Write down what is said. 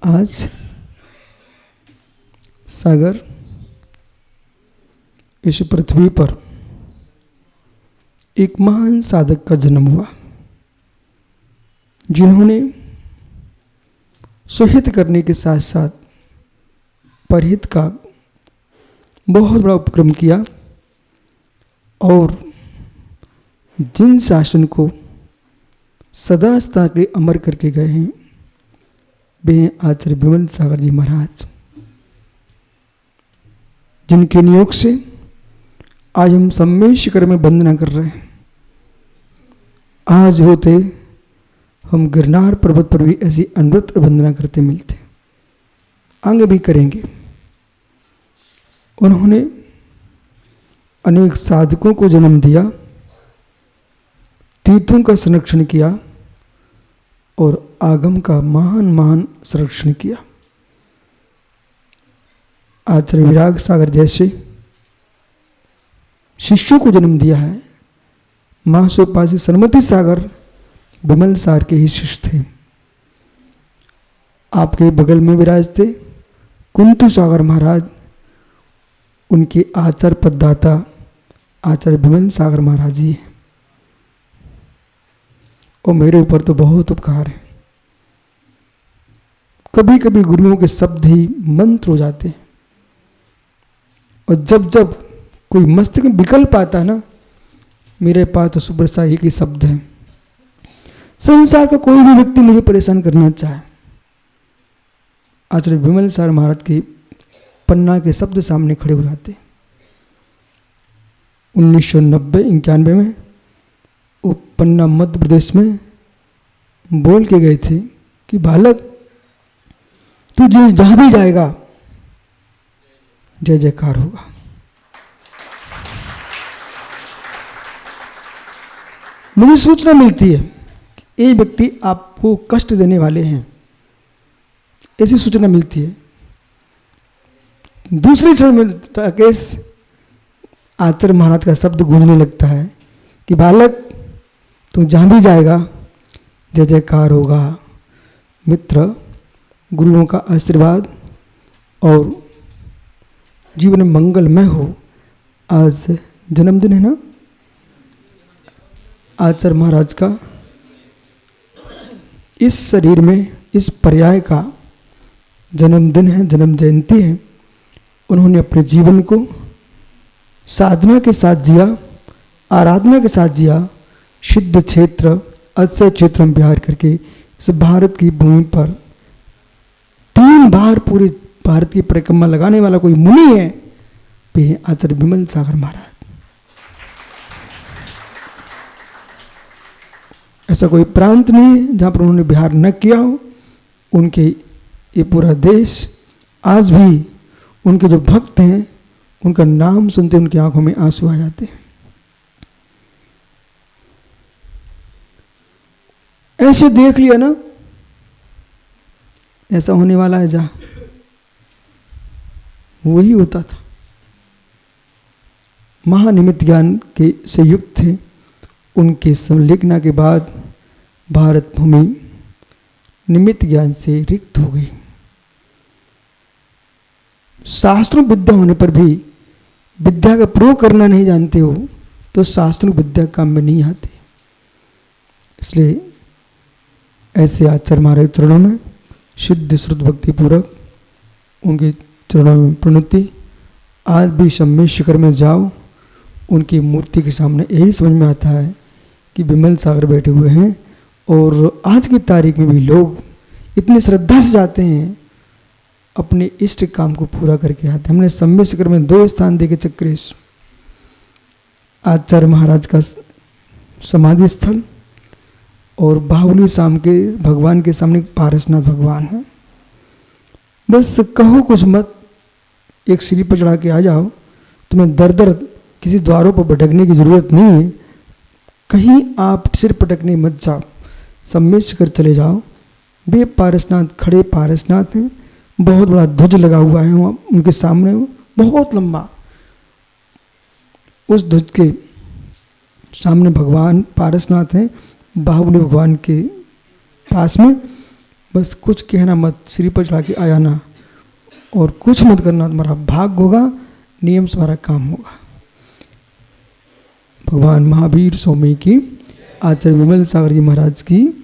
आज सागर इस पृथ्वी पर एक महान साधक का जन्म हुआ, जिन्होंने सुहित करने के साथ साथ परहित का बहुत बड़ा उपक्रम किया और जिन शासन को सदा सदा के अमर करके गए हैं वे आचार्य विमल सागर जी महाराज, जिनके नियोग से आज हम सम्मेद शिखर में वंदना कर रहे हैं। आज होते हम गिरनार पर्वत पर भी ऐसी अनवरत वंदना करते मिलते, आगे भी करेंगे। उन्होंने अनेक साधकों को जन्म दिया, तीर्थों का संरक्षण किया और आगम का महान संरक्षण किया। आचार्य विराग सागर जैसे शिष्यों को जन्म दिया है। महासोपासी सन्मति सागर विमल सार के ही शिष्य थे। आपके बगल में विराजते कुंतु सागर महाराज, उनके आचार्य पददाता आचार्य विमल सागर महाराज जी हैं। और मेरे ऊपर तो बहुत उपकार है। कभी कभी गुरुओं के शब्द ही मंत्र हो जाते हैं, और जब जब कोई मस्तिष्क में विकल्प आता है ना, मेरे पास तो सुब्रसा एक ही शब्द है। संसार का कोई भी व्यक्ति मुझे परेशान करना चाहे, आचार्य विमल सागर महाराज के पन्ना के शब्द सामने खड़े हो जाते। 1990-91 में वो पन्ना मध्य प्रदेश में बोल के गए थे कि बालक तू जहां भी जाएगा जय जयकार होगा। मुझे सूचना मिलती है कि ये व्यक्ति आपको कष्ट देने वाले हैं, ऐसी सूचना मिलती है। दूसरे क्षण में राकेश आचार्य महाराज का शब्द गूंजने लगता है कि बालक तू जहां भी जाएगा जय जयकार होगा। मित्र, गुरुओं का आशीर्वाद और जीवन में मंगलमय हो। आज जन्मदिन है ना आचार्य महाराज का, इस शरीर में इस पर्याय का जन्मदिन है, जन्म जयंती है। उन्होंने अपने जीवन को साधना के साथ जिया, आराधना के साथ जिया। सिद्ध क्षेत्र अक्षय क्षेत्र में विहार करके इस भारत की भूमि पर 3 बार पूरे भारत की परिक्रमा लगाने वाला कोई मुनि है वे आचार्य विमल सागर महाराज। ऐसा कोई प्रांत नहीं है जहां पर उन्होंने विहार न किया हो। उनके ये पूरा देश आज भी उनके जो भक्त हैं उनका नाम सुनते उनकी आंखों में आंसू आ जाते हैं। ऐसे देख लिया ना, ऐसा होने वाला है जहां वही होता था। महानिमित्त ज्ञान के से युक्त थे। उनके संलेखना के बाद भारत भूमि निमित्त ज्ञान से रिक्त हो गई। शास्त्रों विद्या होने पर भी विद्या का प्रयोग करना नहीं जानते हो तो शास्त्रों विद्या काम में नहीं आती। इसलिए ऐसे आचार्य महाराज चरणों में शुद्ध श्रुत भक्ति पूर्वक उनके चरणों में प्रणति। आज भी सम्मेद शिखर में जाओ, उनकी मूर्ति के सामने यही समझ में आता है कि विमल सागर बैठे हुए हैं। और आज की तारीख में भी लोग इतनी श्रद्धा से जाते हैं, अपने इष्ट काम को पूरा करके आते हैं। हमने सम्मेद शिखर में 2 स्थान देखे, चक्रेश आचार्य महाराज का समाधि स्थल और बाहुली शाम के भगवान के सामने पारसनाथ भगवान है। बस कहो कुछ मत, एक सीढ़ी पर चढ़ा के आ जाओ। तुम्हें दर दर किसी द्वारों पर भटकने की जरूरत नहीं है। कहीं आप सिर पटकने मत जाओ, सम्मेद शिखर चले जाओ। वे पारसनाथ खड़े पारसनाथ हैं। बहुत बड़ा ध्वज लगा हुआ है वहाँ उनके सामने, बहुत लंबा। उस ध्वज के सामने भगवान पारसनाथ हैं, बाहुबली भगवान के पास में बस कुछ कहना मत, सिर पर चढ़ा के आया ना, और कुछ मत करना, तुम्हारा भाग होगा, नियम से तुम्हारा काम होगा। भगवान महावीर स्वामी की, आचार्य विमल सागर जी महाराज की